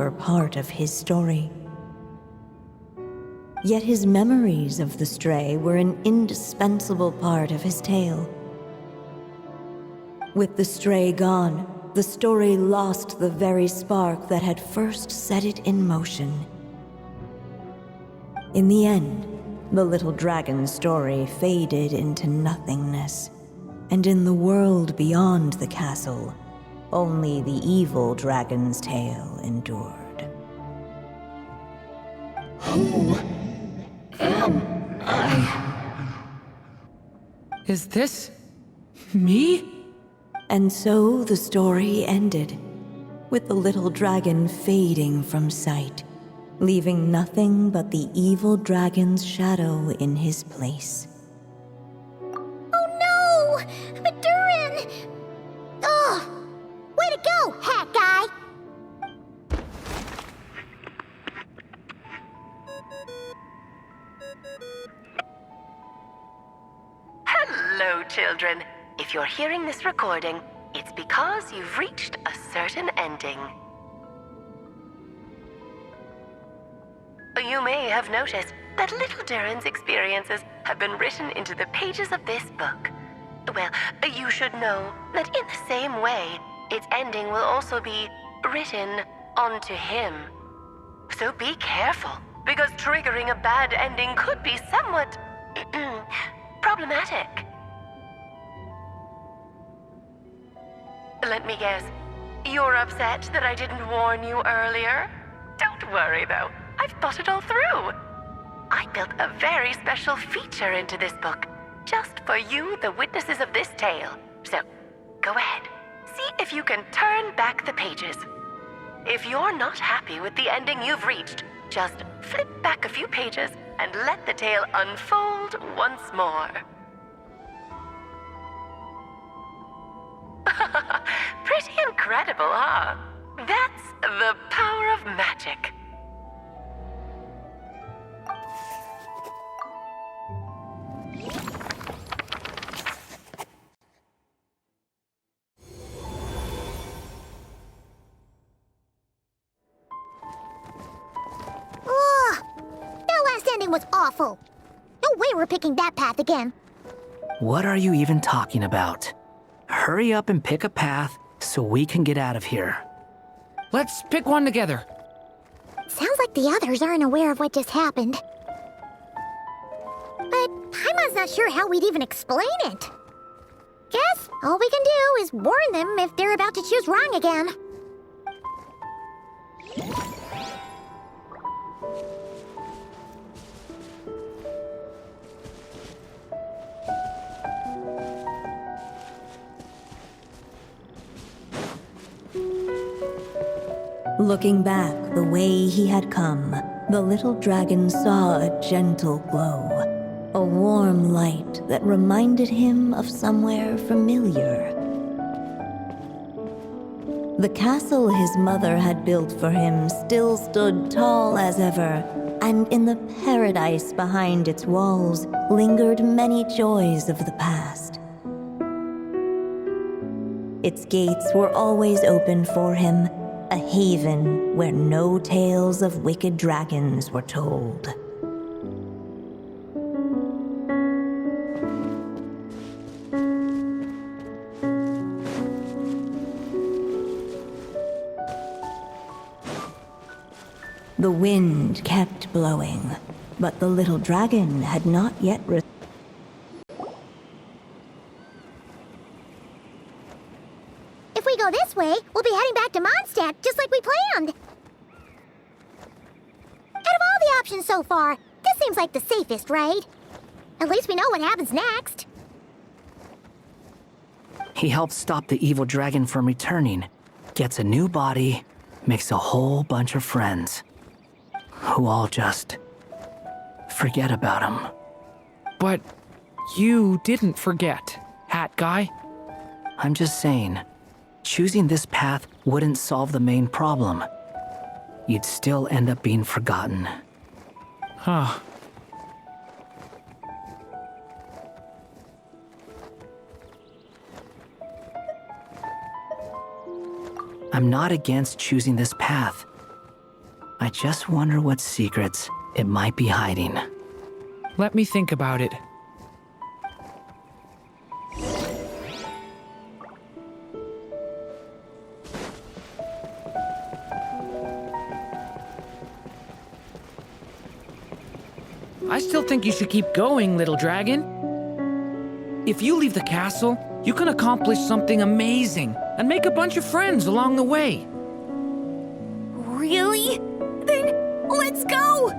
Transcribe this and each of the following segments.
longer part of his story. Yet his memories of the stray were an indispensable part of his tale. With the stray gone, the story lost the very spark that had first set it in motion. In the end, the little dragon's story faded into nothingness, and in the world beyond the castle, only the evil dragon's tale endured. Who am I? Is this me? And so the story ended, with the little dragon fading from sight, leaving nothing but the evil dragon's shadow in his place. Oh no! Madurin! Ugh! Way to go, hat guy! Hello, children. If you're hearing this recording, it's because you've reached a certain ending. You may have noticed that little Durin's experiences have been written into the pages of this book. Well, you should know that in the same way, its ending will also be written onto him. So be careful, because triggering a bad ending could be somewhat problematic. Let me guess, you're upset that I didn't warn you earlier? Don't worry though, I've thought it all through. I built a very special feature into this book, just for you, the witnesses of this tale. So, go ahead, see if you can turn back the pages. If you're not happy with the ending you've reached, just flip back a few pages and let the tale unfold once more. Pretty incredible, huh? That's the power of magic. Ugh! That last ending was awful. No way we're picking that path again. What are you even talking about? Hurry up and pick a path so we can get out of here. Let's pick one together. Sounds like the others aren't aware of what just happened. But Paimon's not sure how we'd even explain it. Guess all we can do is warn them if they're about to choose wrong again. Looking back the way he had come, the little dragon saw a gentle glow, a warm light that reminded him of somewhere familiar. The castle his mother had built for him still stood tall as ever, and in the paradise behind its walls lingered many joys of the past. Its gates were always open for him, a haven where no tales of wicked dragons were told. The wind kept blowing, but the little dragon had not yet If we go this way, we'll be heading back to Mondstadt just like we planned. Out of all the options so far, this seems like the safest, right? At least we know what happens next. He helps stop the evil dragon from returning, gets a new body, makes a whole bunch of friends, who all just forget about him. But you didn't forget, Hat Guy. I'm just saying, choosing this path wouldn't solve the main problem. You'd still end up being forgotten. Huh. I'm not against choosing this path. I just wonder what secrets it might be hiding. Let me think about it. I still think you should keep going, little dragon. If you leave the castle, you can accomplish something amazing and make a bunch of friends along the way. Really? Then let's go!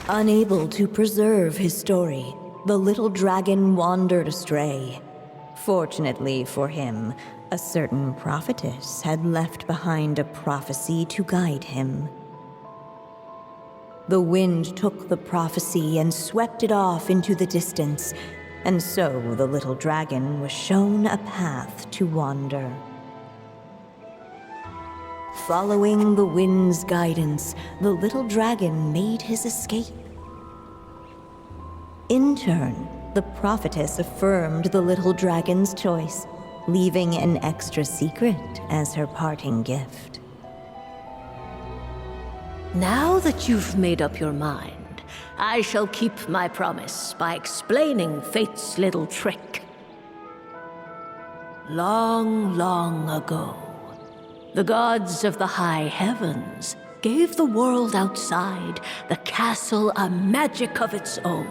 Unable to preserve his story, the little dragon wandered astray. Fortunately for him, a certain prophetess had left behind a prophecy to guide him. The wind took the prophecy and swept it off into the distance, and so the little dragon was shown a path to wander. Following the wind's guidance, the little dragon made his escape. In turn, the prophetess affirmed the little dragon's choice, leaving an extra secret as her parting gift. Now that you've made up your mind, I shall keep my promise by explaining Fate's little trick. Long, long ago, the gods of the high heavens gave the world outside the castle a magic of its own.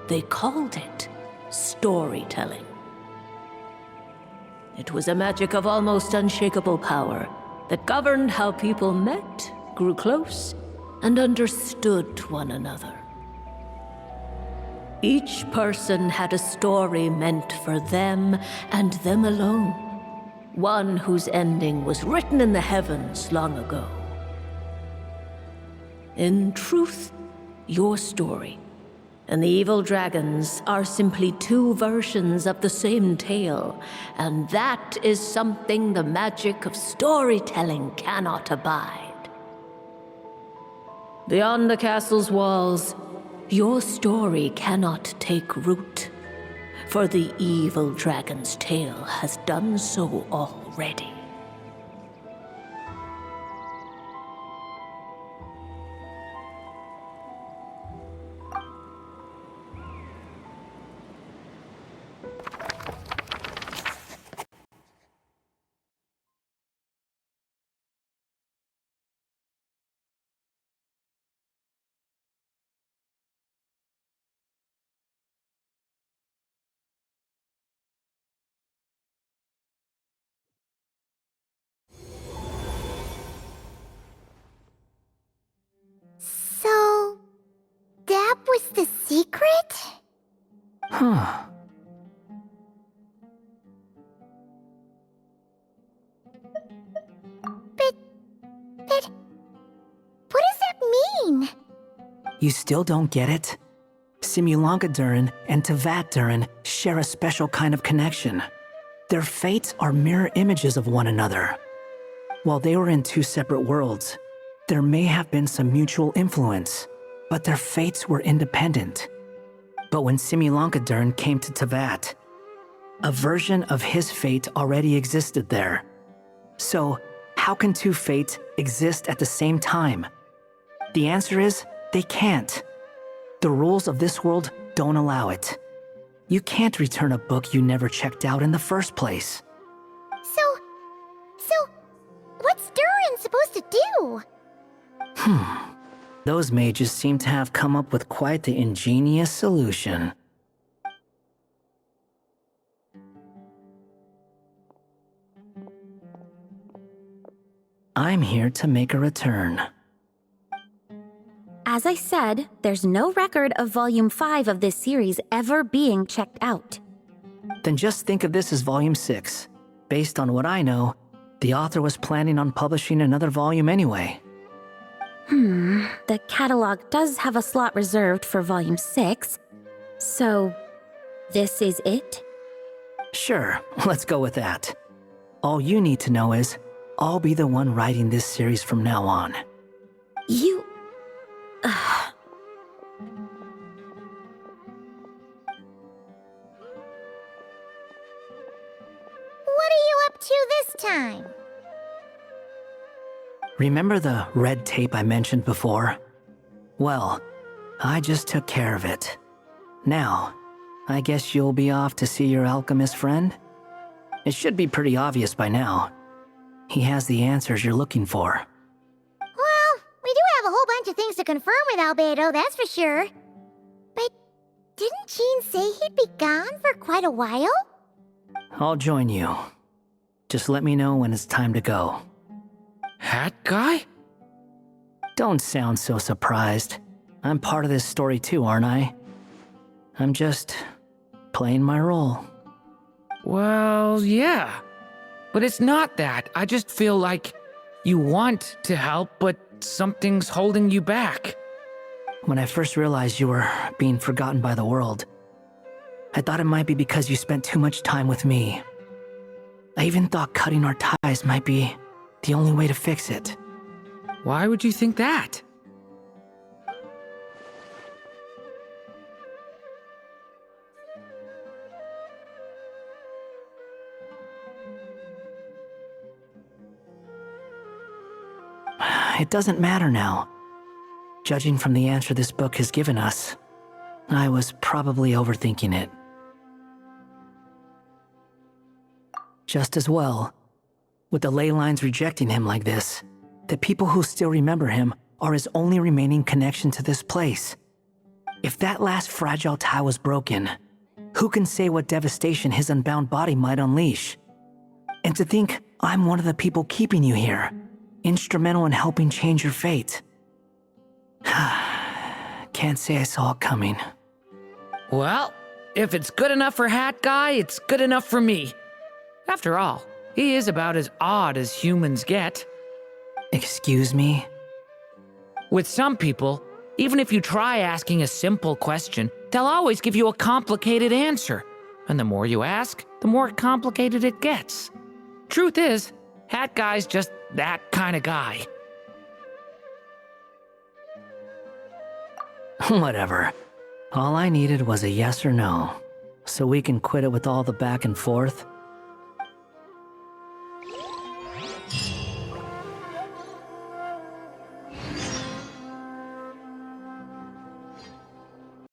They called it storytelling. It was a magic of almost unshakable power that governed how people met, grew close, and understood one another. Each person had a story meant for them and them alone, one whose ending was written in the heavens long ago. In truth, your story and the evil dragons are simply two versions of the same tale, and that is something the magic of storytelling cannot abide. Beyond the castle's walls, your story cannot take root, for the evil dragon's tale has done so already. So, that was the secret? Huh. But, what does that mean? You still don't get it? Simulanka Durin and Tevat Durin share a special kind of connection. Their fates are mirror images of one another. While they were in two separate worlds, there may have been some mutual influence, but their fates were independent. But when Simulanka Durin came to Tevat, a version of his fate already existed there. So, how can two fates exist at the same time? The answer is, they can't. The rules of this world don't allow it. You can't return a book you never checked out in the first place. So, what's Durin supposed to do? Those mages seem to have come up with quite the ingenious solution. I'm here to make a return. As I said, there's no record of Volume 5 of this series ever being checked out. Then just think of this as Volume 6. Based on what I know, the author was planning on publishing another volume anyway. The catalog does have a slot reserved for Volume 6. So, this is it? Sure, let's go with that. All you need to know is, I'll be the one writing this series from now on. You... What are you up to this time? Remember the red tape I mentioned before? Well, I just took care of it. Now, I guess you'll be off to see your alchemist friend? It should be pretty obvious by now. He has the answers you're looking for. Well, we do have a whole bunch of things to confirm with Albedo, that's for sure. But didn't Gene say he'd be gone for quite a while? I'll join you. Just let me know when it's time to go. Hat guy? Don't sound so surprised. I'm part of this story too, aren't I? I'm just playing my role. Well, yeah. But it's not that. I just feel like you want to help, but something's holding you back. When I first realized you were being forgotten by the world, I thought it might be because you spent too much time with me. I even thought cutting our ties might be the only way to fix it. Why would you think that? It doesn't matter now. Judging from the answer this book has given us, I was probably overthinking it. Just as well, with the ley lines rejecting him like this, the people who still remember him are his only remaining connection to this place. If that last fragile tie was broken, who can say what devastation his unbound body might unleash? And to think I'm one of the people keeping you here, instrumental in helping change your fate. Can't say I saw it coming. Well, if it's good enough for Hat Guy, it's good enough for me. After all, he is about as odd as humans get. Excuse me? With some people, even if you try asking a simple question, they'll always give you a complicated answer. And the more you ask, the more complicated it gets. Truth is, Hat Guy's just that kind of guy. Whatever. All I needed was a yes or no, so we can quit it with all the back and forth.